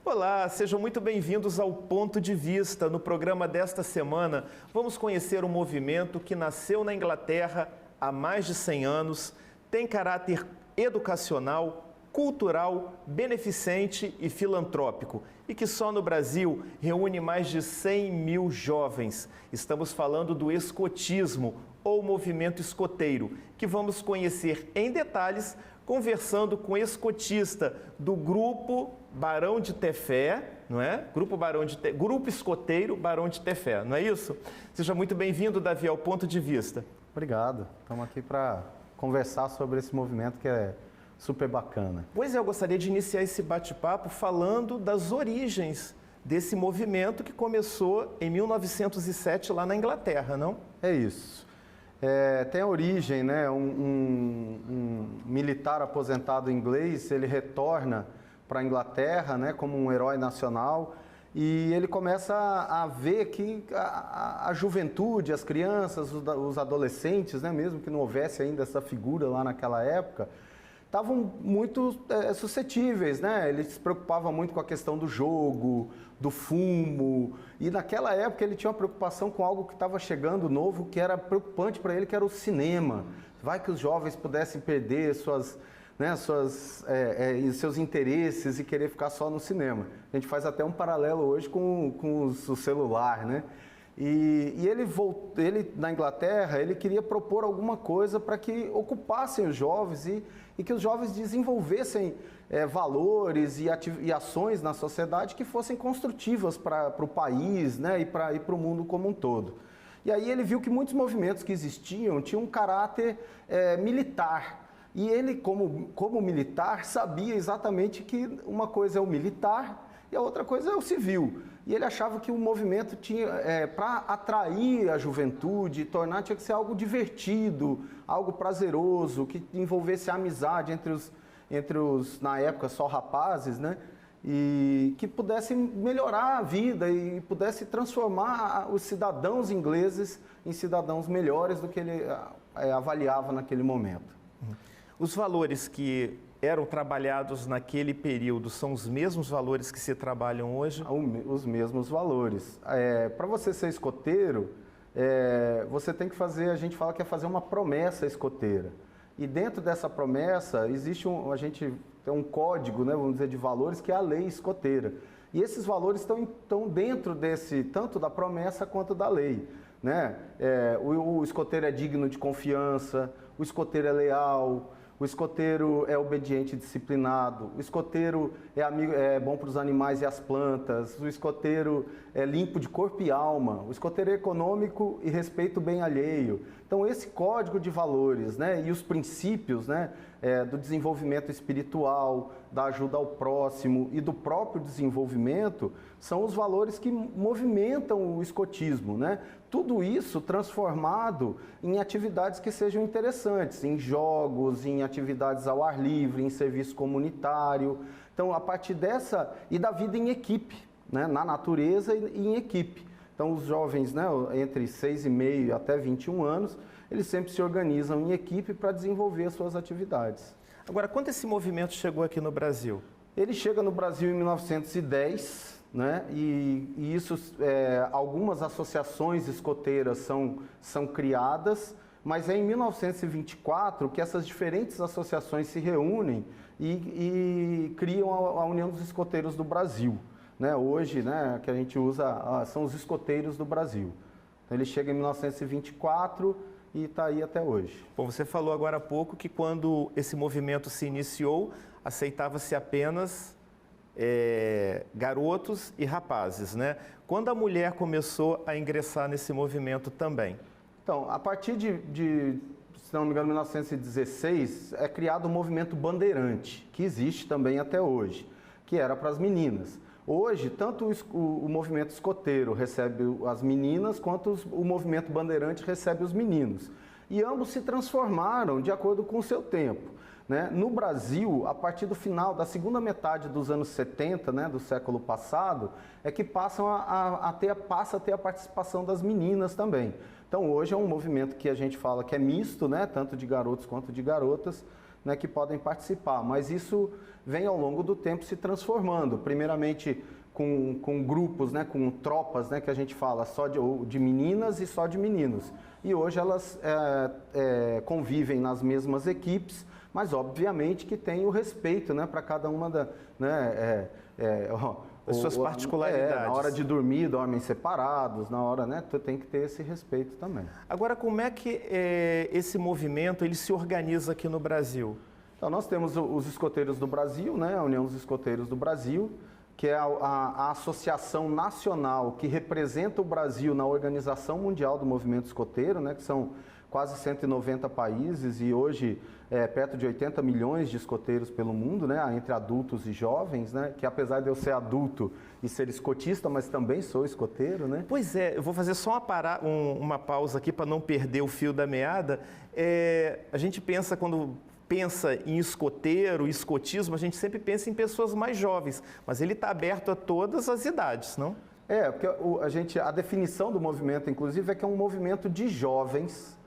Olá, sejam muito bem-vindos ao Ponto de Vista. No programa desta semana, vamos conhecer um movimento que nasceu na Inglaterra há mais de 100 anos, tem caráter educacional, cultural, beneficente e filantrópico, e que só no Brasil reúne mais de 100 mil jovens. Estamos falando do escotismo, ou movimento escoteiro, que vamos conhecer em detalhes conversando com o escotista do Grupo Barão de Tefé, não é? Grupo Escoteiro Barão de Tefé, não é isso? Seja muito bem-vindo, Davi, ao Ponto de Vista. Obrigado. Estamos aqui para conversar sobre esse movimento que é super bacana. Pois é, eu gostaria de iniciar esse bate-papo falando das origens desse movimento que começou em 1907 lá na Inglaterra, não? É isso. Tem a origem, né? Um militar aposentado inglês, ele retorna para a Inglaterra, né, como um herói nacional, e ele começa a ver que a juventude, as crianças, os adolescentes, né, mesmo que não houvesse ainda essa figura lá naquela época, estavam muito suscetíveis, né? Ele se preocupava muito com a questão do jogo, do fumo, e naquela época ele tinha uma preocupação com algo que estava chegando novo, que era preocupante para ele, que era o cinema. Vai que os jovens pudessem perder seus interesses e querer ficar só no cinema. A gente faz até um paralelo hoje com o celular, né? E ele, na Inglaterra, ele queria propor alguma coisa para que ocupassem os jovens e que os jovens desenvolvessem valores e ações na sociedade que fossem construtivas para o país, né, e para o mundo como um todo. E aí ele viu que muitos movimentos que existiam tinham um caráter militar. E ele, como militar, sabia exatamente que uma coisa é o militar e a outra coisa é o civil. E ele achava que o movimento tinha, para atrair a juventude, tinha que ser algo divertido, algo prazeroso, que envolvesse a amizade entre os, na época, só rapazes, né? E que pudesse melhorar a vida e pudesse transformar os cidadãos ingleses em cidadãos melhores do que ele avaliava naquele momento. Os valores que eram trabalhados naquele período são os mesmos valores que se trabalham hoje? Os mesmos valores. Para você ser escoteiro, você tem que fazer, a gente fala que é fazer uma promessa escoteira. E dentro dessa promessa existe a gente tem um código, né, vamos dizer, de valores, que é a lei escoteira. E esses valores estão dentro tanto da promessa quanto da lei, né? O escoteiro é digno de confiança, o escoteiro é leal, o escoteiro é obediente e disciplinado, o escoteiro é bom para os animais e as plantas, o escoteiro é limpo de corpo e alma, o escoteiro é econômico e respeita o bem alheio. Então esse código de valores, né, e os princípios, né, do desenvolvimento espiritual, da ajuda ao próximo e do próprio desenvolvimento são os valores que movimentam o escotismo, né? Tudo isso transformado em atividades que sejam interessantes, em jogos, em atividades ao ar livre, em serviço comunitário. Então, a partir dessa, e da vida em equipe, né? Na natureza e em equipe. Então, os jovens, né, entre 6,5 até 21 anos, eles sempre se organizam em equipe para desenvolver as suas atividades. Agora, quando esse movimento chegou aqui no Brasil? Ele chega no Brasil em 1910, né? E isso, algumas associações escoteiras são criadas, mas é em 1924 que essas diferentes associações se reúnem e criam a União dos Escoteiros do Brasil, né? Hoje, né, que a gente usa, são os escoteiros do Brasil. Então ele chega em 1924 e está aí até hoje. Bom, você falou agora há pouco que quando esse movimento se iniciou, aceitava-se apenas garotos e rapazes, né? Quando a mulher começou a ingressar nesse movimento também? Então, a partir se não me engano, 1916, é criado o movimento bandeirante, que existe também até hoje, que era para as meninas. Hoje, tanto o movimento escoteiro recebe as meninas, quanto o movimento bandeirante recebe os meninos. e ambos se transformaram de acordo com o seu tempo. Né? No Brasil, a partir do final da segunda metade dos anos 70, né, do século passado, é que passa a ter a participação das meninas também. Então hoje é um movimento que a gente fala que é misto, né, tanto de garotos quanto de garotas, né, que podem participar, mas isso vem ao longo do tempo se transformando, primeiramente com grupos, né, com tropas, né, que a gente fala só de meninas e só de meninos. E hoje elas convivem nas mesmas equipes, mas obviamente que tem o respeito, né, para cada uma as suas particularidades. Na hora de dormir, dormem separados, na hora, né, tu tem que ter esse respeito também. Agora, como é que esse movimento ele se organiza aqui no Brasil? Então, nós temos os escoteiros do Brasil, né, a União dos Escoteiros do Brasil, que é a associação nacional que representa o Brasil na Organização Mundial do Movimento Escoteiro, né, que são quase 190 países e hoje perto de 80 milhões de escoteiros pelo mundo, né, entre adultos e jovens, né, que apesar de eu ser adulto e ser escotista, mas também sou escoteiro, né? Pois é, eu vou fazer só uma pausa aqui para não perder o fio da meada. A gente pensa, quando pensa em escoteiro, escotismo, a gente sempre pensa em pessoas mais jovens, mas ele está aberto a todas as idades, não? Porque a definição do movimento, inclusive, é que é um movimento de jovens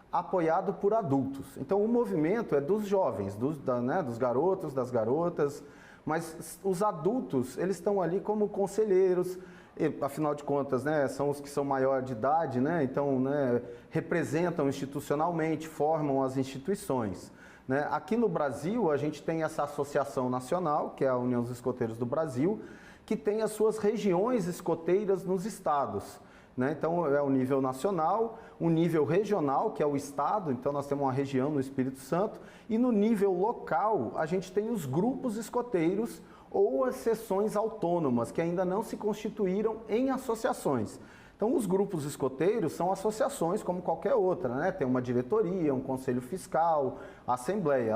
apoiado por adultos. Então, o movimento é dos jovens, dos garotos, das garotas, mas os adultos, eles estão ali como conselheiros, e, afinal de contas, né, são os que são maior de idade, né, então, né, representam institucionalmente, formam as instituições. Né? Aqui no Brasil, a gente tem essa associação nacional, que é a União dos Escoteiros do Brasil, que tem as suas regiões escoteiras nos estados. Né? Então, é o nível nacional, o nível regional, que é o estado, então nós temos uma região no Espírito Santo, e no nível local, a gente tem os grupos escoteiros ou as seções autônomas, que ainda não se constituíram em associações. Então, os grupos escoteiros são associações como qualquer outra, né? Tem uma diretoria, um conselho fiscal, a assembleia.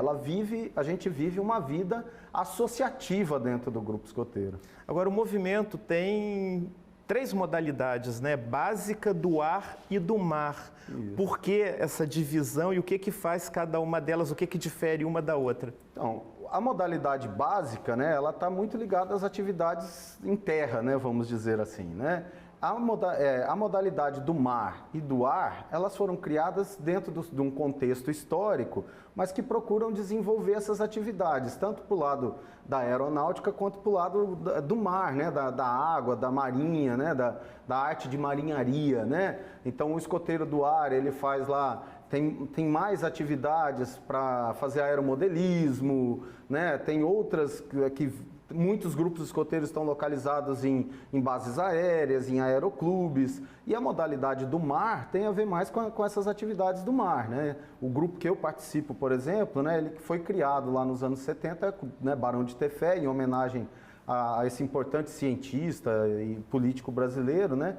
A gente vive uma vida associativa dentro do grupo escoteiro. Agora, o movimento tem 3 modalidades, né? Básica, do ar e do mar. Isso. Por que essa divisão e o que faz cada uma delas, o que difere uma da outra? Então, a modalidade básica, né, ela está muito ligada às atividades em terra, né, vamos dizer assim, né? A modalidade do mar e do ar, elas foram criadas dentro de um contexto histórico, mas que procuram desenvolver essas atividades, tanto para o lado da aeronáutica quanto para o lado do mar, né? Da água, da marinha, né? Da arte de marinharia, né? Então, o escoteiro do ar, ele faz lá, tem mais atividades para fazer aeromodelismo, né? Tem outras que muitos grupos escoteiros estão localizados em bases aéreas, em aeroclubes, e a modalidade do mar tem a ver mais com essas atividades do mar, né? O grupo que eu participo, por exemplo, né, ele foi criado lá nos anos 70, né, Barão de Tefé, em homenagem a esse importante cientista e político brasileiro, né,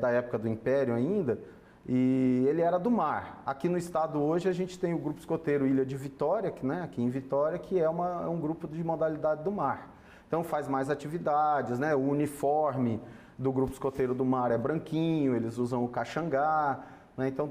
da época do Império ainda, e ele era do mar. Aqui no estado hoje a gente tem o Grupo Escoteiro Ilha de Vitória, aqui em Vitória, que é um grupo de modalidade do mar. Então faz mais atividades, né? O uniforme do Grupo Escoteiro do Mar é branquinho, eles usam o caxangá, né? Então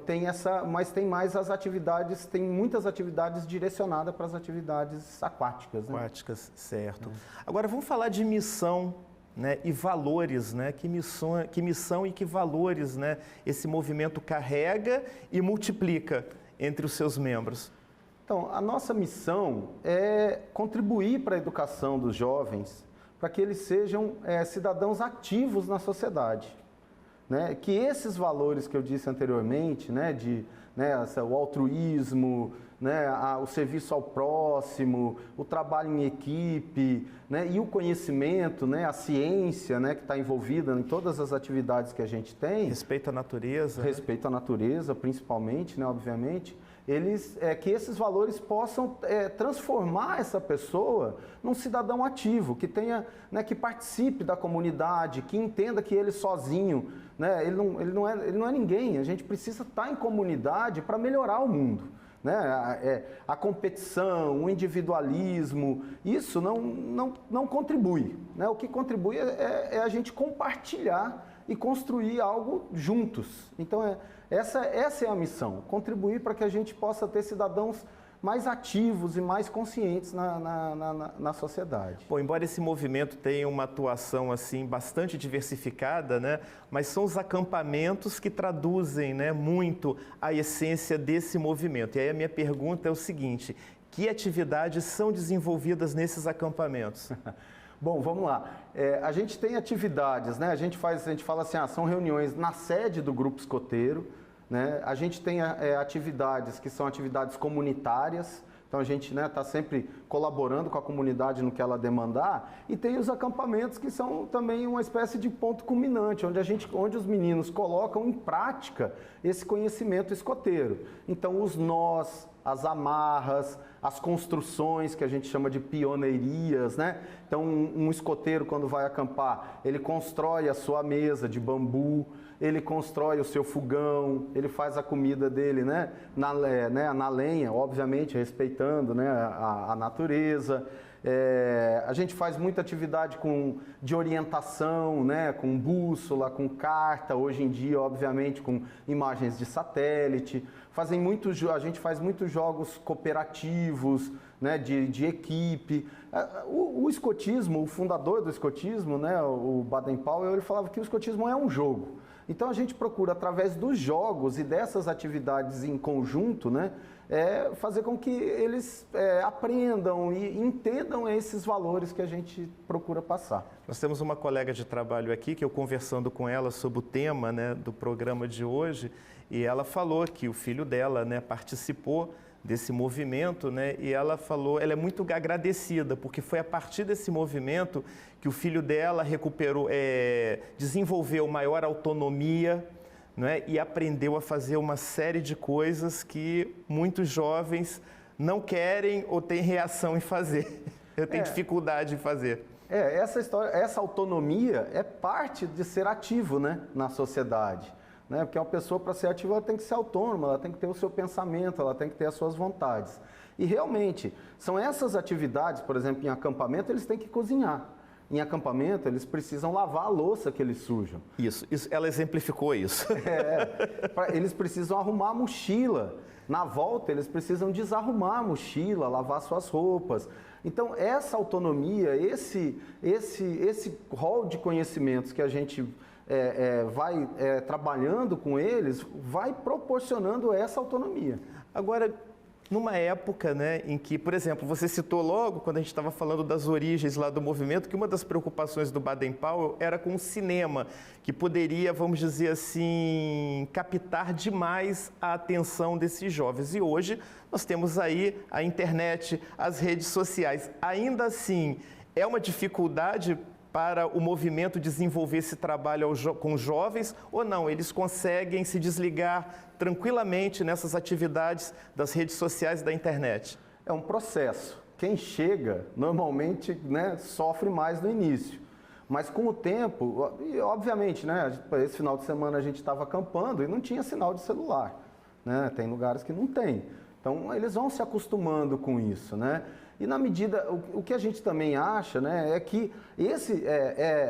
mas tem mais as atividades, tem muitas atividades direcionadas para as atividades aquáticas. Né? Aquáticas, certo. Agora vamos falar de missão, né, e valores, né? Que missão e que valores, né, esse movimento carrega e multiplica entre os seus membros? Então, a nossa missão é contribuir para a educação dos jovens, para que eles sejam cidadãos ativos na sociedade. Né? Que esses valores que eu disse anteriormente, né, o altruísmo, né, o serviço ao próximo, o trabalho em equipe, né, e o conhecimento, né, a ciência, né, que está envolvida em todas as atividades que a gente tem. Respeito à natureza. Respeito à natureza, principalmente, né, obviamente. Que esses valores possam transformar essa pessoa num cidadão ativo, que tenha, né, que participe da comunidade, que entenda que ele sozinho, né, ele não é ninguém. A gente precisa estar em comunidade para melhorar o mundo. Né? A competição, o individualismo, isso não contribui. Né? O que contribui é a gente compartilhar e construir algo juntos. Então, essa é a missão, contribuir para que a gente possa ter cidadãos mais ativos e mais conscientes na sociedade. Bom, embora esse movimento tenha uma atuação assim bastante diversificada, né, mas são os acampamentos que traduzem, né, muito a essência desse movimento. E aí a minha pergunta é o seguinte: que atividades são desenvolvidas nesses acampamentos? Bom, vamos lá. A gente tem atividades, né? A gente fala assim, são reuniões na sede do grupo escoteiro, né? A gente tem atividades que são atividades comunitárias, então a gente está sempre colaborando com a comunidade no que ela demandar, e tem os acampamentos que são também uma espécie de ponto culminante, onde os meninos colocam em prática esse conhecimento escoteiro. Então os nós, as amarras, as construções que a gente chama de pioneirias, né? Então um escoteiro, quando vai acampar, ele constrói a sua mesa de bambu, ele constrói o seu fogão, ele faz a comida dele, né, na lenha, obviamente respeitando, né, a natureza. A gente faz muita atividade de orientação, né, com bússola, com carta, hoje em dia, obviamente, com imagens de satélite. A gente faz muitos jogos cooperativos, né, de equipe. O escotismo, o fundador do escotismo, né, o Baden-Powell, ele falava que o escotismo é um jogo. Então a gente procura, através dos jogos e dessas atividades em conjunto, né, fazer com que eles aprendam e entendam esses valores que a gente procura passar. Nós temos uma colega de trabalho aqui, que eu conversando com ela sobre o tema, né, do programa de hoje, e ela falou que o filho dela, né, participou desse movimento, né, e ela falou, ela é muito agradecida, porque foi a partir desse movimento que o filho dela desenvolveu maior autonomia, né, e aprendeu a fazer uma série de coisas que muitos jovens não querem ou têm reação em fazer. Eu tenho dificuldade em fazer. Essa autonomia é parte de ser ativo, né, na sociedade. Né? Porque uma pessoa, para ser ativa, ela tem que ser autônoma, ela tem que ter o seu pensamento, ela tem que ter as suas vontades. E realmente, são essas atividades, por exemplo, em acampamento, eles têm que cozinhar. Em acampamento, eles precisam lavar a louça que eles sujam. Isso, ela exemplificou isso. Eles precisam arrumar a mochila. Na volta, eles precisam desarrumar a mochila, lavar suas roupas. Então, essa autonomia, esse rol de conhecimentos que a gente vai trabalhando com eles, vai proporcionando essa autonomia. Agora, numa época, né, em que, por exemplo, você citou logo, quando a gente estava falando das origens lá do movimento, que uma das preocupações do Baden-Powell era com o cinema, que poderia, vamos dizer assim, captar demais a atenção desses jovens. E hoje nós temos aí a internet, as redes sociais. Ainda assim, é uma dificuldade para o movimento desenvolver esse trabalho com jovens, ou não? Eles conseguem se desligar tranquilamente nessas atividades das redes sociais e da internet? É um processo. Quem chega, normalmente, né, sofre mais no início. Mas com o tempo, e obviamente, né, esse final de semana a gente estava acampando e não tinha sinal de celular. Né? Tem lugares que não tem. Então, eles vão se acostumando com isso, né? E na medida, o que a gente também acha, né, é que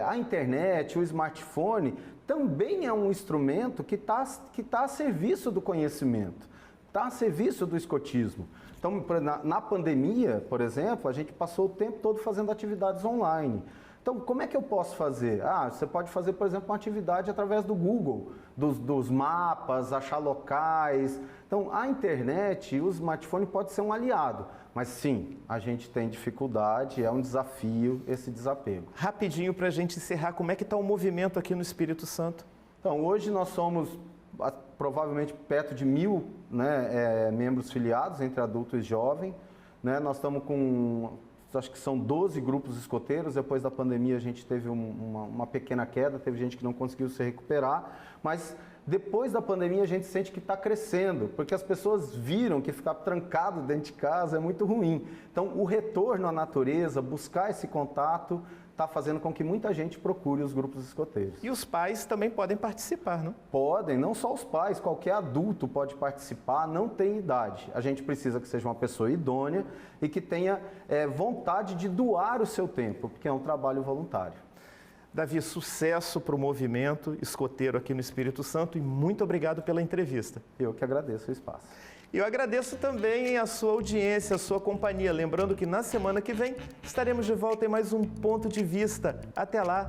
a internet, o smartphone, também é um instrumento que tá a serviço do conhecimento, está a serviço do escotismo. Então, na pandemia, por exemplo, a gente passou o tempo todo fazendo atividades online. Então, como é que eu posso fazer? Você pode fazer, por exemplo, uma atividade através do Google, dos mapas, achar locais. Então, a internet, o smartphone pode ser um aliado. Mas sim, a gente tem dificuldade, é um desafio esse desapego. Rapidinho para a gente encerrar, como é que está o movimento aqui no Espírito Santo? Então, hoje nós somos provavelmente perto de 1.000, né, membros filiados entre adulto e jovem. Né? Nós estamos com, acho que são 12 grupos escoteiros. Depois da pandemia a gente teve uma pequena queda, teve gente que não conseguiu se recuperar, mas depois da pandemia a gente sente que está crescendo, porque as pessoas viram que ficar trancado dentro de casa é muito ruim. Então o retorno à natureza, buscar esse contato, está fazendo com que muita gente procure os grupos escoteiros. E os pais também podem participar, não? Podem, não só os pais, qualquer adulto pode participar, não tem idade. A gente precisa que seja uma pessoa idônea e que tenha vontade de doar o seu tempo, porque é um trabalho voluntário. Davi, sucesso para o movimento escoteiro aqui no Espírito Santo e muito obrigado pela entrevista. Eu que agradeço o espaço. E eu agradeço também a sua audiência, a sua companhia. Lembrando que na semana que vem estaremos de volta em mais um Ponto de Vista. Até lá!